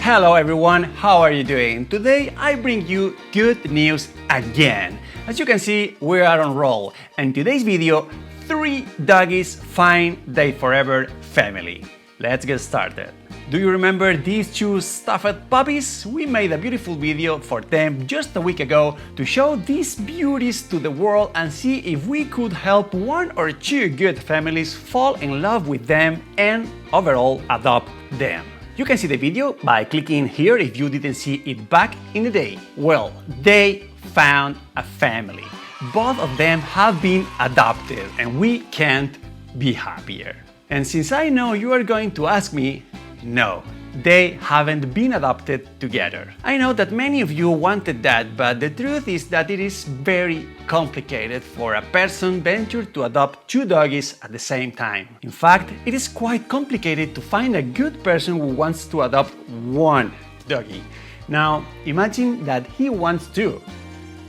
Hello everyone, how are you doing? Today I bring you good news again. As you can see, we are on roll, and today's video, 3 doggies find their forever family. Let's get started. Do you remember these 2 stuffed puppies? We made a beautiful video for them just a week ago to show these beauties to the world and see if we could help 1 or 2 good families fall in love with them and overall adopt them. You can see the video by clicking here if you didn't see it back in the day. Well, they found a family. Both of them have been adopted and we can't be happier. And since I know you are going to ask me, no, they haven't been adopted together. I know that many of you wanted that, but the truth is that it is very complicated for a person venture to adopt 2 doggies at the same time. In fact, it is quite complicated to find a good person who wants to adopt 1 doggie. Now, imagine that he wants 2.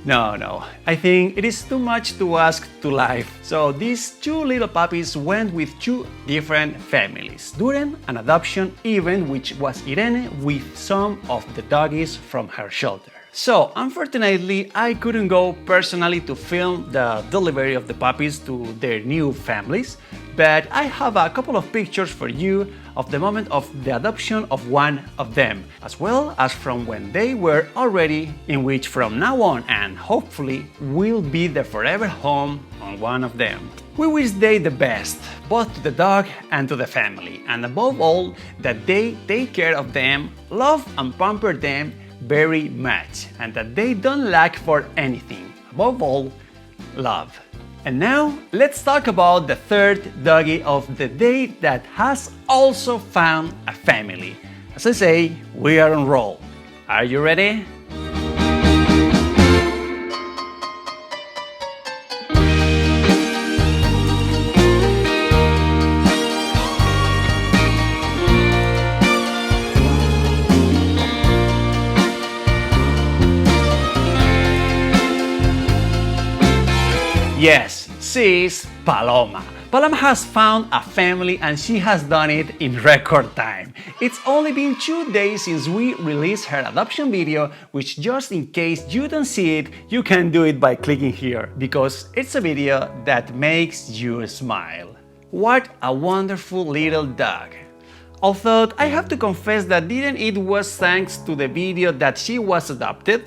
No, I think it is too much to ask to life. So these 2 little puppies went with 2 different families during an adoption event, which was Irene with some of the doggies from her shelter. So unfortunately, I couldn't go personally to film the delivery of the puppies to their new families, but I have a couple of pictures for you of the moment of the adoption of 1 of them, as well as from when they were already, in which from now on and hopefully will be the forever home on 1 of them. We wish they the best, both to the dog and to the family, and above all, that they take care of them, love and pamper them very much, and that they don't lack for anything, above all, love. And now, let's talk about the 3rd doggie of the day that has also found a family. As I say, we are on roll. Are you ready? Yes, she is Paloma. Paloma has found a family and she has done it in record time. It's only been 2 days since we released her adoption video, which just in case you don't see it, you can do it by clicking here, because it's a video that makes you smile. What a wonderful little dog. Although I have to confess that didn't it was thanks to the video that she was adopted.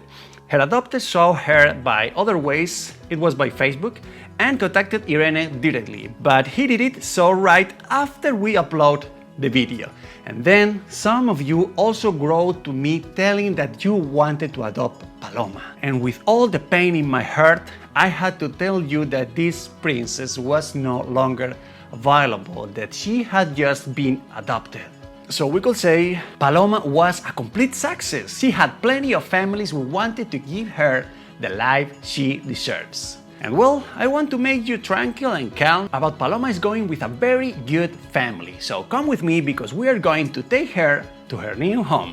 Her adopter saw her by other ways, it was by Facebook, and contacted Irene directly, but he did it so right after we upload the video. And then some of you also wrote to me telling that you wanted to adopt Paloma. And with all the pain in my heart, I had to tell you that this princess was no longer available, that she had just been adopted. So we could say Paloma was a complete success. She had plenty of families who wanted to give her the life she deserves. And well, I want to make you tranquil and calm about Paloma is going with a very good family. So come with me because we are going to take her to her new home.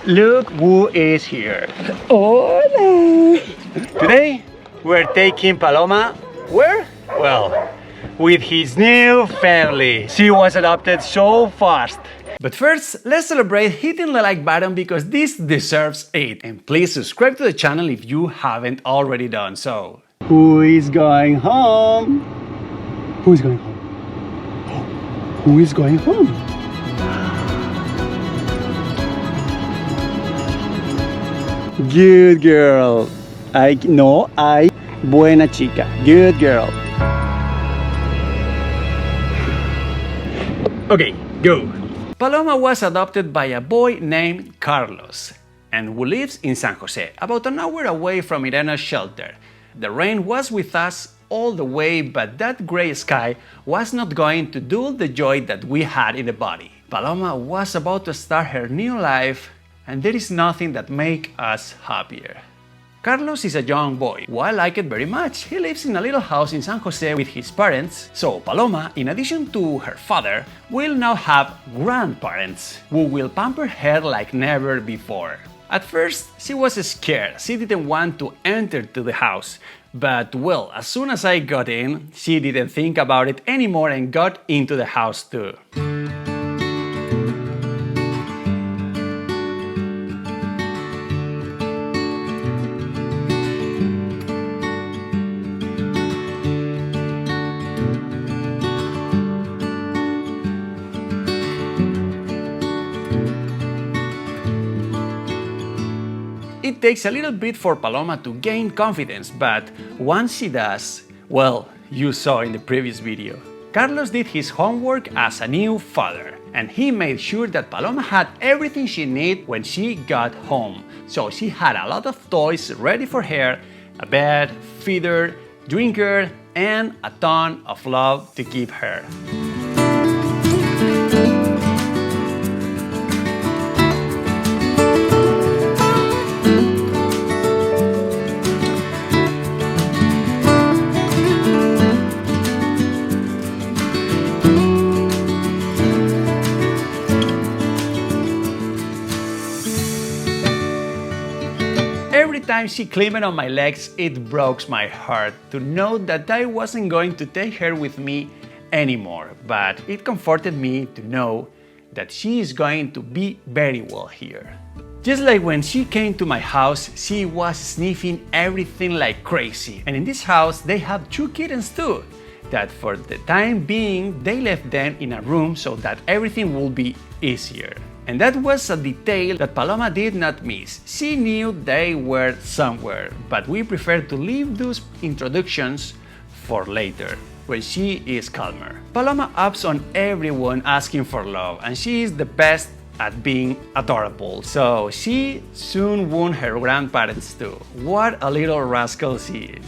Look who is here. Hola! Today we're taking Paloma where? Well, with his new family. She was adopted so fast. But first, let's celebrate hitting the like button because this deserves it. And please subscribe to the channel if you haven't already done so. Who is going home? Who is going home? Who is going home? Good girl. Buena chica. Good girl. Okay, go. Paloma was adopted by a boy named Carlos and who lives in San Jose, about an hour away from Irene's shelter. The rain was with us all the way, but that gray sky was not going to dull the joy that we had in the body. Paloma was about to start her new life, and there is nothing that makes us happier. Carlos is a young boy, who I like it very much. He lives in a little house in San Jose with his parents, so Paloma, in addition to her father, will now have grandparents who will pamper her like never before. At first, she was scared, she didn't want to enter to the house, but well, as soon as I got in, she didn't think about it anymore and got into the house too. it takes a little bit for Paloma to gain confidence, but once she does, well, you saw in the previous video. Carlos did his homework as a new father, and he made sure that Paloma had everything she needed when she got home. So she had a lot of toys ready for her, a bed, feeder, drinker, and a ton of love to give her. Every time she climbed on my legs, it broke my heart to know that I wasn't going to take her with me anymore, but it comforted me to know that she is going to be very well here. Just like when she came to my house, she was sniffing everything like crazy. And in this house, they have 2 kittens too, that for the time being, they left them in a room so that everything will be easier. And that was a detail that Paloma did not miss. She knew they were somewhere, but we prefer to leave those introductions for later, when she is calmer. Paloma ups on everyone asking for love, and she is the best at being adorable, so she soon won her grandparents too. What a little rascal she is.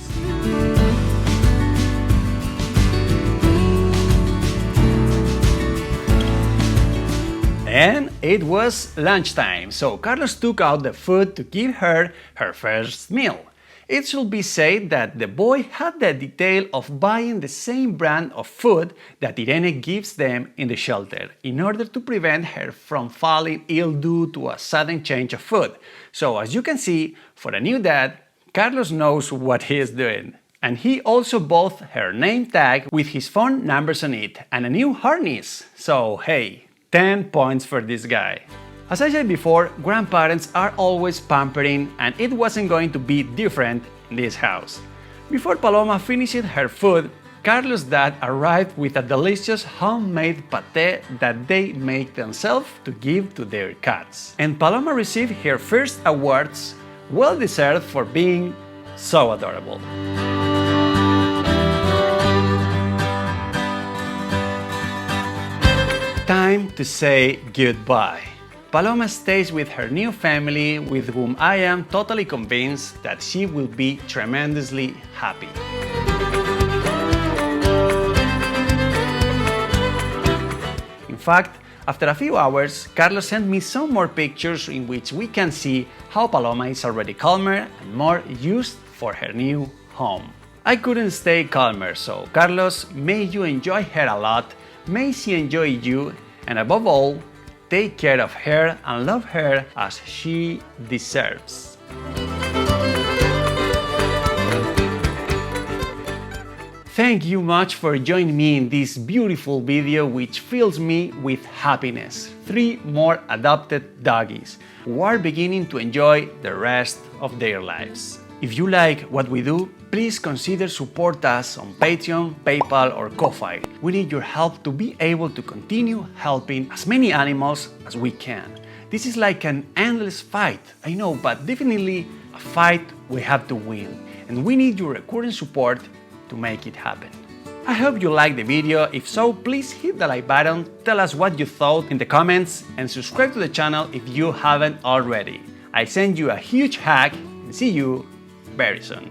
And it was lunchtime, so Carlos took out the food to give her her first meal. It should be said that the boy had the detail of buying the same brand of food that Irene gives them in the shelter, in order to prevent her from falling ill due to a sudden change of food. So as you can see, for a new dad, Carlos knows what he is doing. And he also bought her name tag with his phone numbers on it and a new harness. So hey, 10 points for this guy. As I said before, grandparents are always pampering, and it wasn't going to be different in this house. Before Paloma finished her food, Carlos' dad arrived with a delicious homemade pate that they make themselves to give to their cats. And Paloma received her first awards, well deserved for being so adorable. Time to say goodbye. Paloma stays with her new family, with whom I am totally convinced that she will be tremendously happy. In fact, after a few hours, Carlos sent me some more pictures in which we can see how Paloma is already calmer and more used for her new home. I couldn't stay calmer, so Carlos, may you enjoy her a lot, may she enjoy you, and above all, take care of her and love her as she deserves. Thank you much for joining me in this beautiful video, which fills me with happiness. 3 more adopted doggies who are beginning to enjoy the rest of their lives. If you like what we do, please consider support us on Patreon, PayPal or Ko-Fi. We need your help to be able to continue helping as many animals as we can. This is like an endless fight, I know, but definitely a fight we have to win. And we need your recurrent support to make it happen. I hope you liked the video. If so, please hit the like button, tell us what you thought in the comments, and subscribe to the channel if you haven't already. I send you a huge hug and see you very soon.